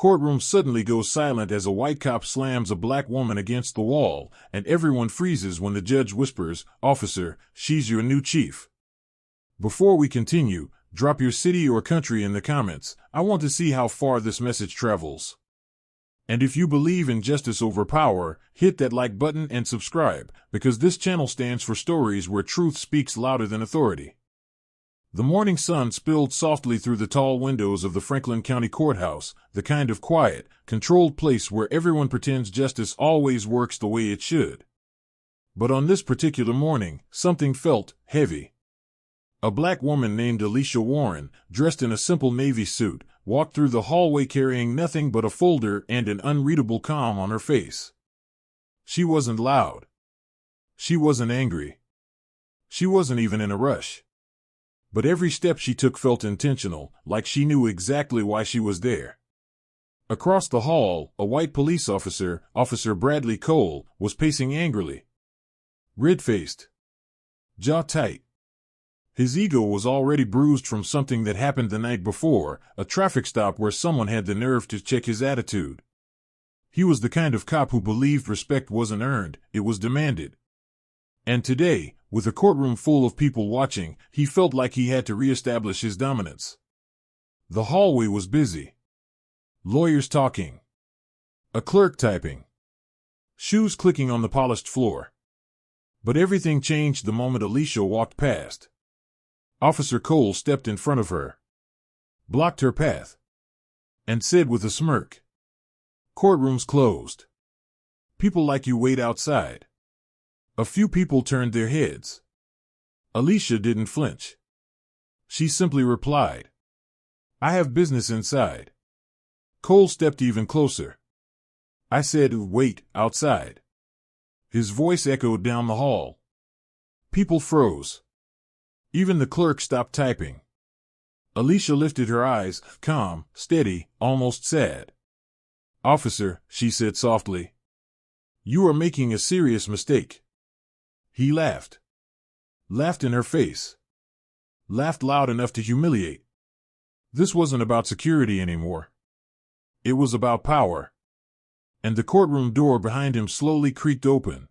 courtroom suddenly goes silent as a white cop slams a black woman against the wall, and everyone freezes when the judge whispers, "Officer, she's your new chief." Before we continue, drop your city or country in the comments. I want to see how far this message travels. And if you believe in justice over power, hit that like button and subscribe, because this channel stands for stories where truth speaks louder than authority. The morning sun spilled softly through the tall windows of the Franklin County Courthouse, the kind of quiet, controlled place where everyone pretends justice always works the way it should. But on this particular morning, something felt heavy. A black woman named Alicia Warren, dressed in a simple navy suit, walked through the hallway carrying nothing but a folder and an unreadable calm on her face. She wasn't loud. She wasn't angry. She wasn't even in a rush. But every step she took felt intentional, like she knew exactly why she was there. Across the hall, a white police officer, Officer Bradley Cole, was pacing angrily. Red-faced. Jaw tight. His ego was already bruised from something that happened the night before, a traffic stop where someone had the nerve to check his attitude. He was the kind of cop who believed respect wasn't earned, it was demanded. And today, with a courtroom full of people watching, he felt like he had to reestablish his dominance. The hallway was busy. Lawyers talking. A clerk typing. Shoes clicking on the polished floor. But everything changed the moment Alicia walked past. Officer Cole stepped in front of her, blocked her path, and said with a smirk, "Courtroom's closed. People like you wait outside." A few people turned their heads. Alicia didn't flinch. She simply replied, "I have business inside." Cole stepped even closer. "I said, wait, outside." His voice echoed down the hall. People froze. Even the clerk stopped typing. Alicia lifted her eyes, calm, steady, almost sad. "Officer," she said softly, "you are making a serious mistake." He laughed. Laughed in her face. Laughed loud enough to humiliate. This wasn't about security anymore. It was about power. And the courtroom door behind him slowly creaked open.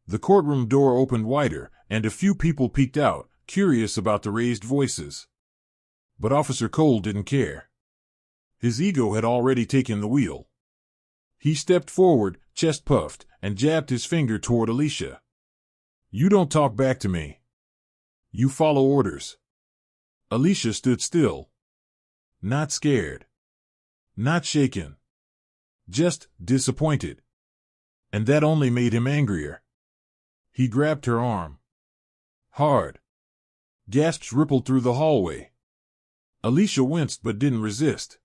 The courtroom door opened wider, and a few people peeked out, curious about the raised voices. But Officer Cole didn't care. His ego had already taken the wheel. He stepped forward, chest puffed, and jabbed his finger toward Alicia. "You don't talk back to me. You follow orders." Alicia stood still. Not scared. Not shaken. Just disappointed. And that only made him angrier. He grabbed her arm. Hard. Gasps rippled through the hallway. Alicia winced but didn't resist.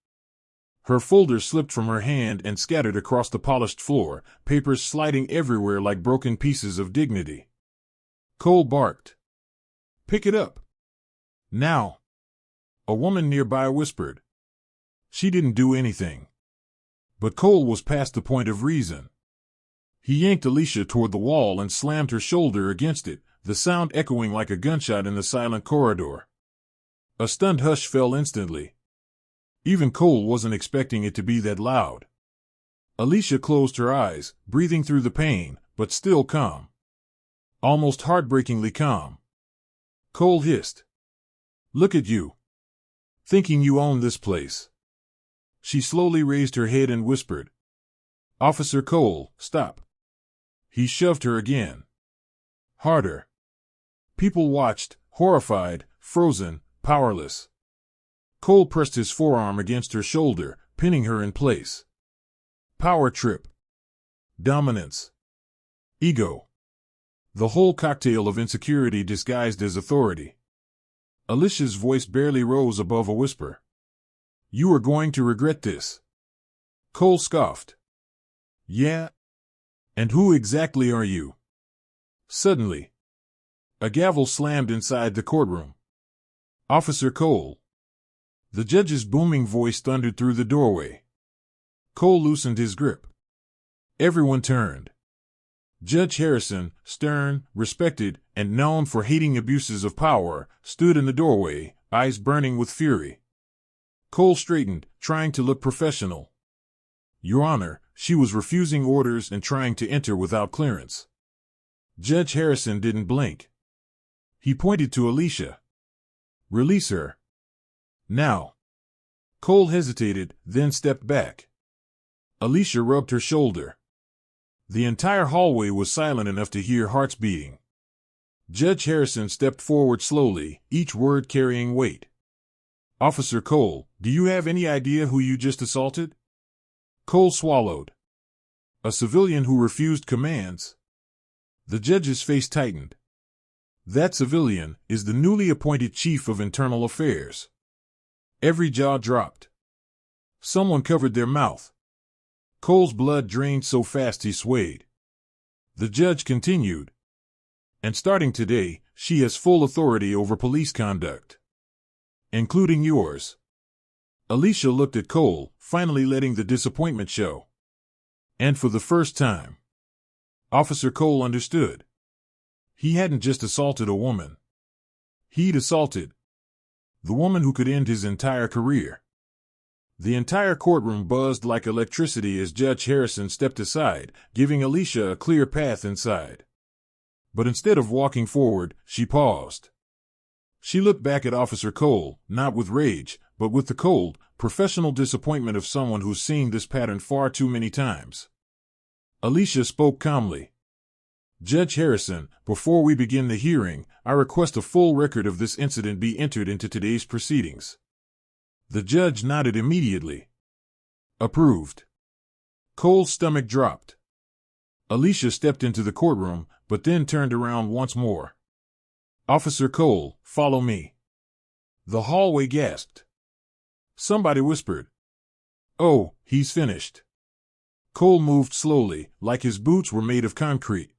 Her folder slipped from her hand and scattered across the polished floor, papers sliding everywhere like broken pieces of dignity. Cole barked. "Pick it up. Now." A woman nearby whispered. She didn't do anything. But Cole was past the point of reason. He yanked Alicia toward the wall and slammed her shoulder against it, the sound echoing like a gunshot in the silent corridor. A stunned hush fell instantly. Even Cole wasn't expecting it to be that loud. Alicia closed her eyes, breathing through the pain, but still calm. Almost heartbreakingly calm. Cole hissed. "Look at you. Thinking you own this place." She slowly raised her head and whispered, "Officer Cole, stop." He shoved her again. Harder. People watched, horrified, frozen, powerless. Cole pressed his forearm against her shoulder, pinning her in place. Power trip. Dominance. Ego. The whole cocktail of insecurity disguised as authority. Alicia's voice barely rose above a whisper. "You are going to regret this." Cole scoffed. "Yeah? And who exactly are you?" Suddenly, a gavel slammed inside the courtroom. "Officer Cole." The judge's booming voice thundered through the doorway. Cole loosened his grip. Everyone turned. Judge Harrison, stern, respected, and known for hating abuses of power, stood in the doorway, eyes burning with fury. Cole straightened, trying to look professional. Your Honor, she was refusing orders and trying to enter without clearance. Judge Harrison didn't blink. He pointed to Alicia. Release her. Now. Cole hesitated, then stepped back. Alicia rubbed her shoulder. The entire hallway was silent enough to hear hearts beating. Judge Harrison stepped forward slowly, each word carrying weight. Officer Cole, do you have any idea who you just assaulted? Cole swallowed. A civilian who refused commands. The judge's face tightened. That civilian is the newly appointed Chief of Internal Affairs. Every jaw dropped. Someone covered their mouth. Cole's blood drained so fast he swayed. The judge continued. And starting today, she has full authority over police conduct. Including yours. Alicia looked at Cole, finally letting the disappointment show. And for the first time, Officer Cole understood. He hadn't just assaulted a woman. He'd assaulted the woman who could end his entire career. The entire courtroom buzzed like electricity as Judge Harrison stepped aside, giving Alicia a clear path inside. But instead of walking forward, she paused. She looked back at Officer Cole, not with rage, but with the cold, professional disappointment of someone who's seen this pattern far too many times. Alicia spoke calmly. Judge Harrison, before we begin the hearing, I request a full record of this incident be entered into today's proceedings. The judge nodded immediately. Approved. Cole's stomach dropped. Alicia stepped into the courtroom, but then turned around once more. Officer Cole, follow me. The hallway gasped. Somebody whispered. Oh, he's finished. Cole moved slowly, like his boots were made of concrete.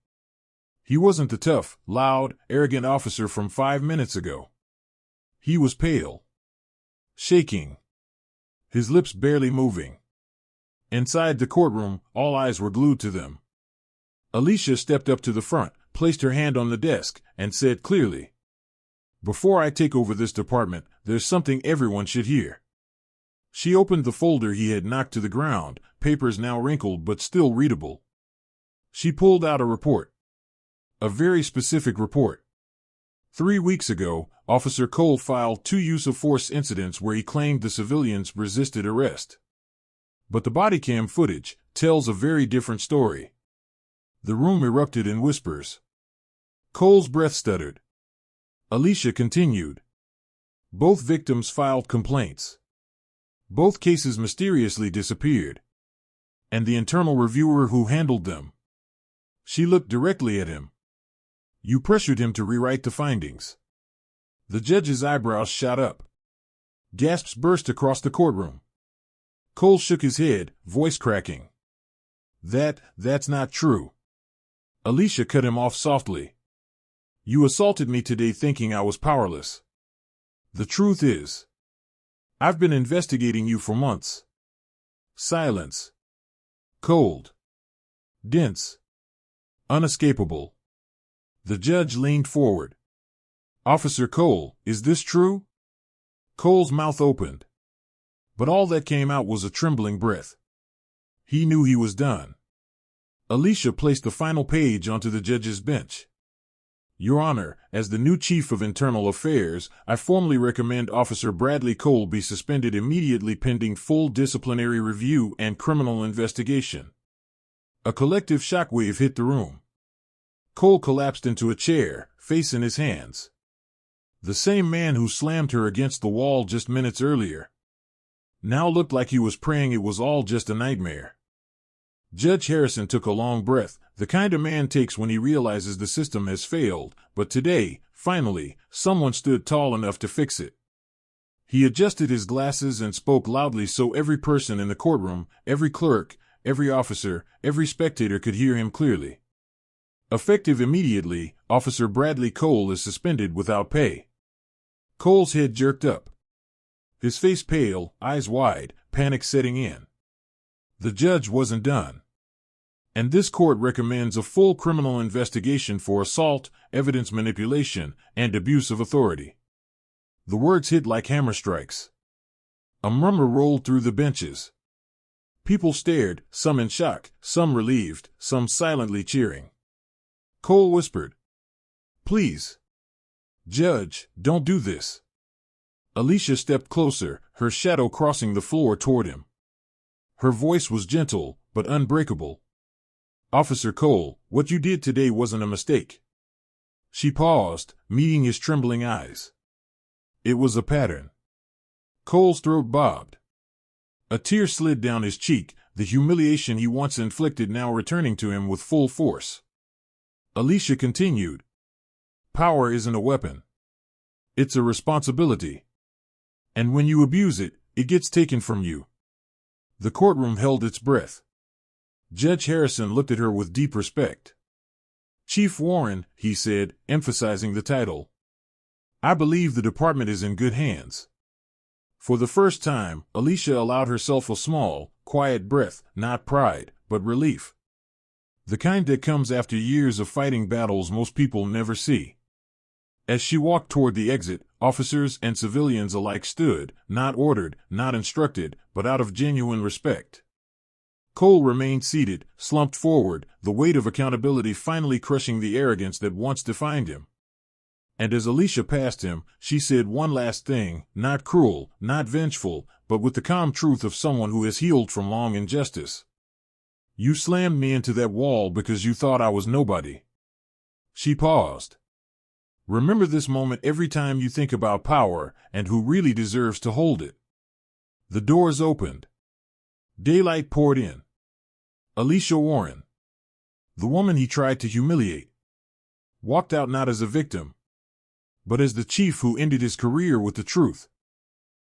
He wasn't the tough, loud, arrogant officer from 5 minutes ago. He was pale. Shaking. His lips barely moving. Inside the courtroom, all eyes were glued to them. Alicia stepped up to the front, placed her hand on the desk, and said clearly, Before I take over this department, there's something everyone should hear. She opened the folder he had knocked to the ground, papers now wrinkled but still readable. She pulled out a report. A very specific report. 3 weeks ago, Officer Cole filed 2 use-of-force incidents where he claimed the civilians resisted arrest. But the body cam footage tells a very different story. The room erupted in whispers. Cole's breath stuttered. Alicia continued. Both victims filed complaints. Both cases mysteriously disappeared. And the internal reviewer who handled them. She looked directly at him. You pressured him to rewrite the findings. The judge's eyebrows shot up. Gasps burst across the courtroom. Cole shook his head, voice cracking. That's not true. Alicia cut him off softly. You assaulted me today thinking I was powerless. The truth is, I've been investigating you for months. Silence. Cold. Dense. Unescapable. The judge leaned forward. Officer Cole, is this true? Cole's mouth opened. But all that came out was a trembling breath. He knew he was done. Alicia placed the final page onto the judge's bench. Your Honor, as the new Chief of Internal Affairs, I formally recommend Officer Bradley Cole be suspended immediately pending full disciplinary review and criminal investigation. A collective shockwave hit the room. Cole collapsed into a chair, face in his hands. The same man who slammed her against the wall just minutes earlier now looked like he was praying it was all just a nightmare. Judge Harrison took a long breath, the kind a man takes when he realizes the system has failed, but today, finally, someone stood tall enough to fix it. He adjusted his glasses and spoke loudly so every person in the courtroom, every clerk, every officer, every spectator could hear him clearly. Effective immediately, Officer Bradley Cole is suspended without pay. Cole's head jerked up. His face pale, eyes wide, panic setting in. The judge wasn't done. And this court recommends a full criminal investigation for assault, evidence manipulation, and abuse of authority. The words hit like hammer strikes. A murmur rolled through the benches. People stared, some in shock, some relieved, some silently cheering. Cole whispered, "Please, Judge, don't do this." Alicia stepped closer, her shadow crossing the floor toward him. Her voice was gentle, but unbreakable. "Officer Cole, what you did today wasn't a mistake." She paused, meeting his trembling eyes. It was a pattern. Cole's throat bobbed. A tear slid down his cheek, the humiliation he once inflicted now returning to him with full force. Alicia continued, "Power isn't a weapon. It's a responsibility. And when you abuse it, it gets taken from you." The courtroom held its breath. Judge Harrison looked at her with deep respect. "Chief Warren," he said, emphasizing the title, "I believe the department is in good hands." For the first time, Alicia allowed herself a small, quiet breath, not pride, but relief. The kind that comes after years of fighting battles most people never see. As she walked toward the exit, officers and civilians alike stood, not ordered, not instructed, but out of genuine respect. Cole remained seated, slumped forward, the weight of accountability finally crushing the arrogance that once defined him. And as Alicia passed him, she said one last thing, not cruel, not vengeful, but with the calm truth of someone who has healed from long injustice. "You slammed me into that wall because you thought I was nobody." She paused. "Remember this moment every time you think about power and who really deserves to hold it." The doors opened. Daylight poured in. Alicia Warren, the woman he tried to humiliate, walked out not as a victim, but as the chief who ended his career with the truth.